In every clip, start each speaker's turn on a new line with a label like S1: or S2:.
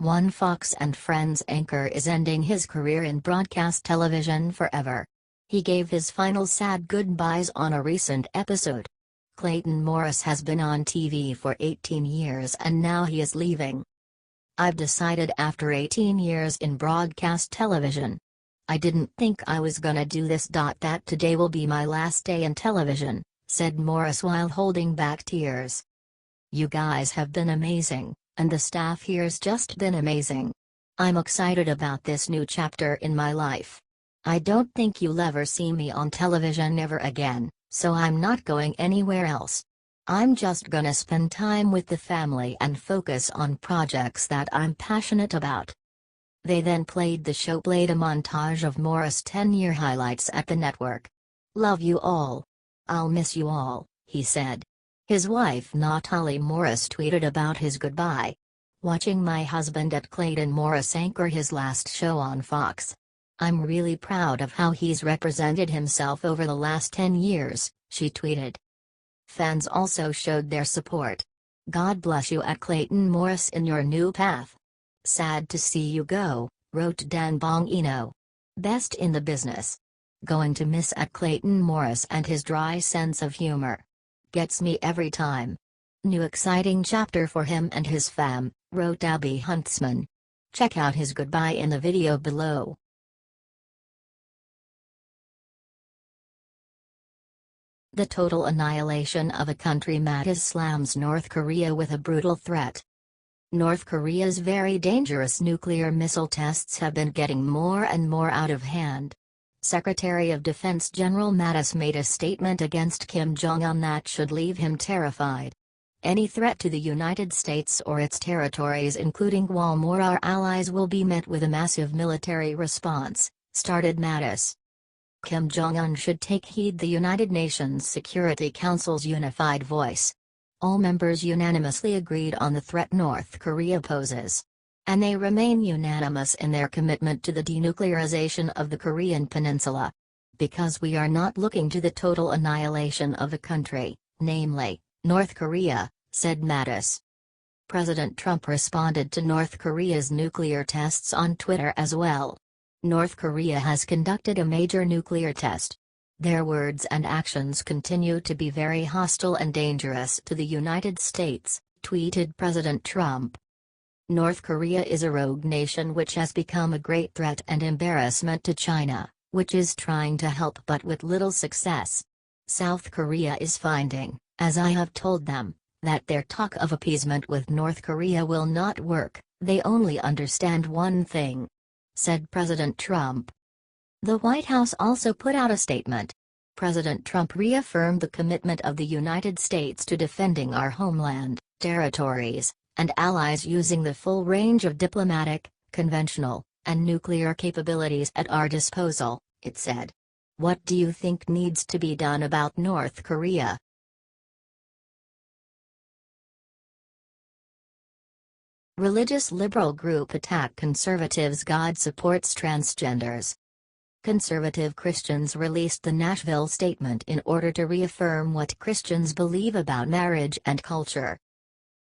S1: One Fox and Friends anchor is ending his career in broadcast television forever. He gave his final sad goodbyes on a recent episode. Clayton Morris has been on TV for 18 years and now he is leaving. "I've decided after 18 years in broadcast television. I didn't think I was gonna do this. That today will be my last day in television," said Morris while holding back tears. "You guys have been amazing, and the staff here's just been amazing. I'm excited about this new chapter in my life. I don't think you'll ever see me on television ever again, so I'm not going anywhere else. I'm just gonna spend time with the family and focus on projects that I'm passionate about." They then played a montage of Morris' 10-year highlights at the network. "Love you all. I'll miss you all," he said. His wife Natalie Morris tweeted about his goodbye. "Watching my husband at Clayton Morris anchor his last show on Fox. I'm really proud of how he's represented himself over the last 10 years, she tweeted. Fans also showed their support. "God bless you at Clayton Morris in your new path. Sad to see you go," wrote Dan Bongino. "Best in the business. Going to miss at Clayton Morris and his dry sense of humor. Gets me every time. New exciting chapter for him and his fam," wrote Abby Huntsman. Check out his goodbye in the video below. The total annihilation of a country. Mattis slams North Korea with a brutal threat. North Korea's very dangerous nuclear missile tests have been getting more and more out of hand. Secretary of Defense General Mattis made a statement against Kim Jong-un that should leave him terrified. "Any threat to the United States or its territories, including Guam or our allies, will be met with a massive military response," started Mattis. Kim Jong-un should take heed. The United Nations Security Council's unified voice. All members unanimously agreed on the threat North Korea poses. And they remain unanimous in their commitment to the denuclearization of the Korean Peninsula. "Because we are not looking to the total annihilation of a country, namely, North Korea," said Mattis. President Trump responded to North Korea's nuclear tests on Twitter as well. "North Korea has conducted a major nuclear test. Their words and actions continue to be very hostile and dangerous to the United States," tweeted President Trump. "North Korea is a rogue nation which has become a great threat and embarrassment to China, which is trying to help but with little success. South Korea is finding, as I have told them, that their talk of appeasement with North Korea will not work. They only understand one thing," said President Trump. The White House also put out a statement. President Trump reaffirmed the commitment of the United States to defending our homeland, territories, and allies using the full range of diplomatic, conventional, and nuclear capabilities at our disposal, it said. "What do you think needs to be done about North Korea?" Religious liberal group attack conservatives. God supports transgenders. Conservative Christians released the Nashville Statement in order to reaffirm what Christians believe about marriage and culture.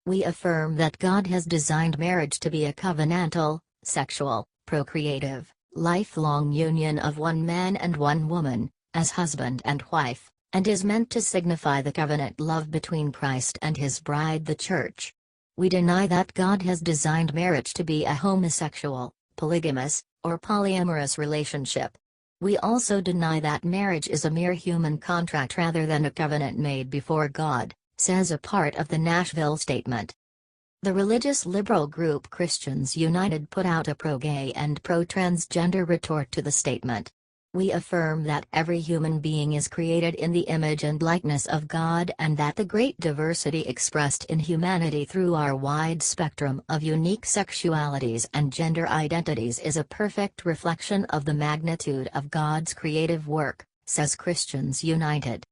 S1: "We affirm that God has designed marriage to be a covenantal, sexual, procreative, lifelong union of one man and one woman, as husband and wife, and is meant to signify the covenant love between Christ and his bride the Church. We deny that God has designed marriage to be a homosexual, polygamous, or polyamorous relationship. We also deny that marriage is a mere human contract rather than a covenant made before God," says a part of the Nashville Statement. The religious liberal group Christians United put out a pro-gay and pro-transgender retort to the statement. "We affirm that every human being is created in the image and likeness of God and that the great diversity expressed in humanity through our wide spectrum of unique sexualities and gender identities is a perfect reflection of the magnitude of God's creative work," says Christians United.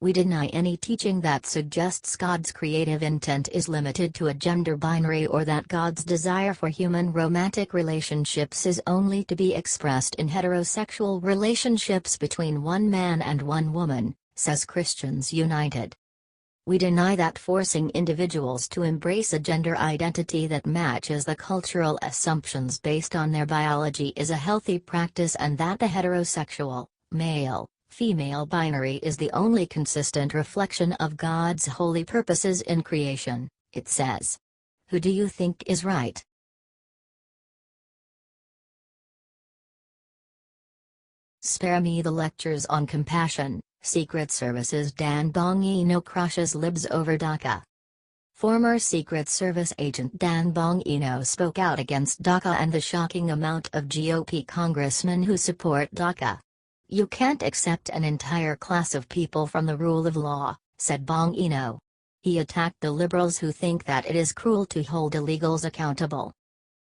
S1: "We deny any teaching that suggests God's creative intent is limited to a gender binary or that God's desire for human romantic relationships is only to be expressed in heterosexual relationships between one man and one woman," says Christians United. We deny that forcing individuals to embrace a gender identity that matches the cultural assumptions based on their biology is a healthy practice, and that the heterosexual, male, female binary is the only consistent reflection of God's holy purposes in creation, it says. Who do you think is right? Spare me the lectures on compassion. Secret Service's Dan Bongino crushes Libs over DACA. Former Secret Service agent Dan Bongino spoke out against DACA and the shocking amount of GOP congressmen who support DACA. "You can't accept an entire class of people from the rule of law," said Bongino. He attacked the liberals who think that it is cruel to hold illegals accountable.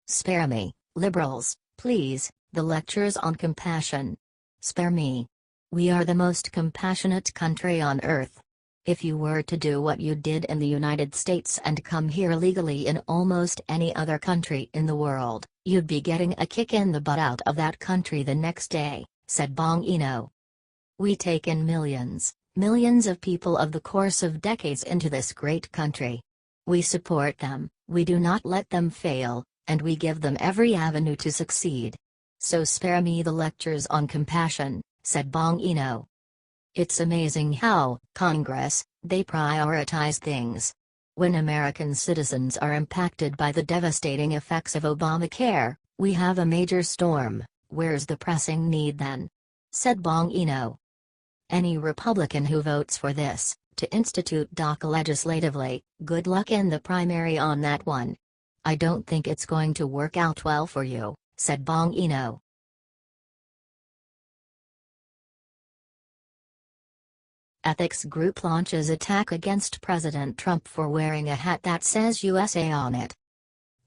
S1: "Spare me, liberals, please, the lectures on compassion. Spare me. We are the most compassionate country on earth. If you were to do what you did in the United States and come here legally in almost any other country in the world, you'd be getting a kick in the butt out of that country the next day," said Bongino. "We take in millions, millions of people of the course of decades into this great country. We support them, we do not let them fail, and we give them every avenue to succeed. So spare me the lectures on compassion," said Bongino. "It's amazing how, Congress, they prioritize things. When American citizens are impacted by the devastating effects of Obamacare, we have a major storm. Where's the pressing need then?" said Bongino. "Any Republican who votes for this, to institute DACA legislatively, good luck in the primary on that one. I don't think it's going to work out well for you," said Bongino. Ethics group launches attack against President Trump for wearing a hat that says USA on it.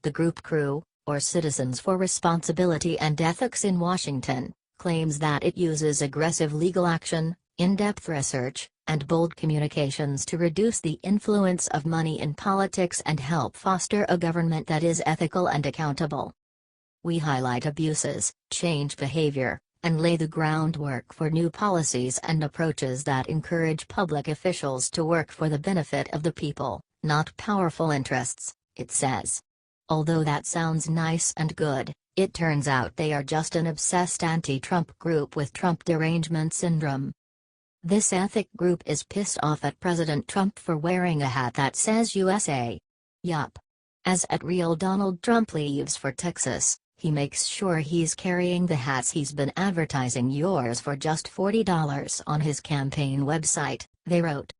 S1: The group Crew, or Citizens for Responsibility and Ethics in Washington, claims that it uses aggressive legal action, in-depth research, and bold communications to reduce the influence of money in politics and help foster a government that is ethical and accountable. "We highlight abuses, change behavior, and lay the groundwork for new policies and approaches that encourage public officials to work for the benefit of the people, not powerful interests," it says. Although that sounds nice and good, it turns out they are just an obsessed anti-Trump group with Trump derangement syndrome. This ethic group is pissed off at President Trump for wearing a hat that says USA. Yup. As at Real Donald Trump leaves for Texas, he makes sure he's carrying the hats he's been advertising yours for just $40 on his campaign website, they wrote.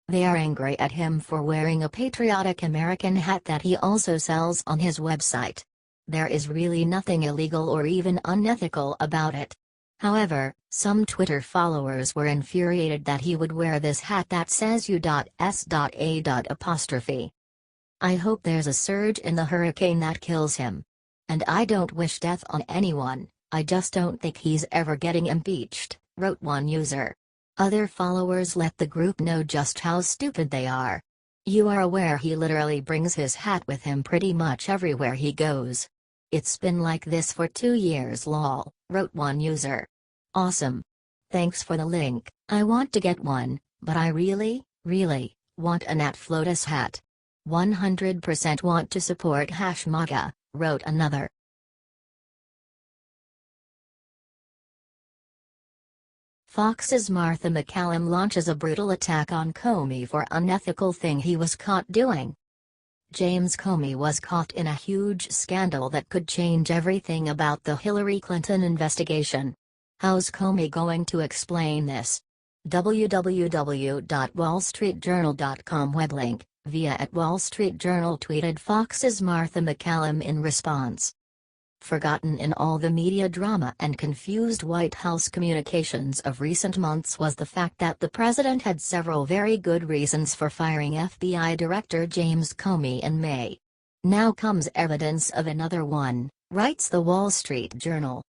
S1: They are angry at him for wearing a patriotic American hat that he also sells on his website. There is really nothing illegal or even unethical about it. However, some Twitter followers were infuriated that he would wear this hat that says U.S.A.'. "I hope there's a surge in the hurricane that kills him. And I don't wish death on anyone, I just don't think he's ever getting impeached," wrote one user. Other followers let the group know just how stupid they are. "You are aware he literally brings his hat with him pretty much everywhere he goes. It's been like this for 2 years lol," wrote one user. "Awesome. Thanks for the link, I want to get one, but I really want a Nat Flotus hat. 100% want to support #MAGA, wrote another. Fox's Martha McCallum launches a brutal attack on Comey for unethical thing he was caught doing. James Comey was caught in a huge scandal that could change everything about the Hillary Clinton investigation. How's Comey going to explain this? www.wallstreetjournal.com weblink, via at Wall Street Journal tweeted Fox's Martha McCallum in response. Forgotten in all the media drama and confused White House communications of recent months was the fact that the president had several very good reasons for firing FBI Director James Comey in May. Now comes evidence of another one, writes the Wall Street Journal.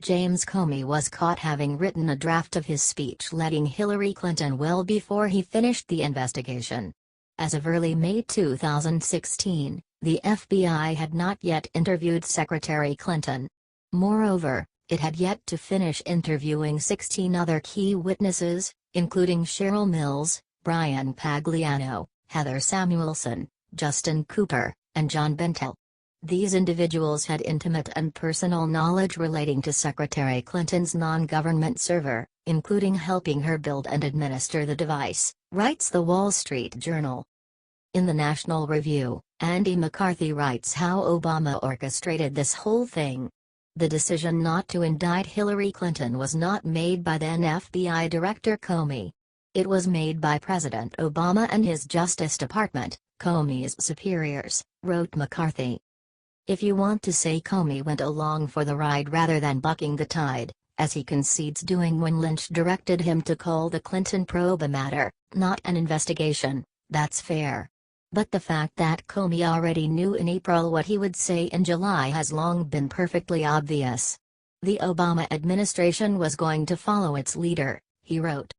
S1: James Comey was caught having written a draft of his speech letting Hillary Clinton well before he finished the investigation. As of early May 2016, the FBI had not yet interviewed Secretary Clinton. Moreover, it had yet to finish interviewing 16 other key witnesses, including Cheryl Mills, Brian Pagliano, Heather Samuelson, Justin Cooper, and John Bentel. These individuals had intimate and personal knowledge relating to Secretary Clinton's non-government server, including helping her build and administer the device, writes the Wall Street Journal. In the National Review, Andy McCarthy writes how Obama orchestrated this whole thing. The decision not to indict Hillary Clinton was not made by then FBI Director Comey. It was made by President Obama and his Justice Department, Comey's superiors, wrote McCarthy. If you want to say Comey went along for the ride rather than bucking the tide, as he concedes doing when Lynch directed him to call the Clinton probe a matter, not an investigation, that's fair. But the fact that Comey already knew in April what he would say in July has long been perfectly obvious. The Obama administration was going to follow its leader, he wrote.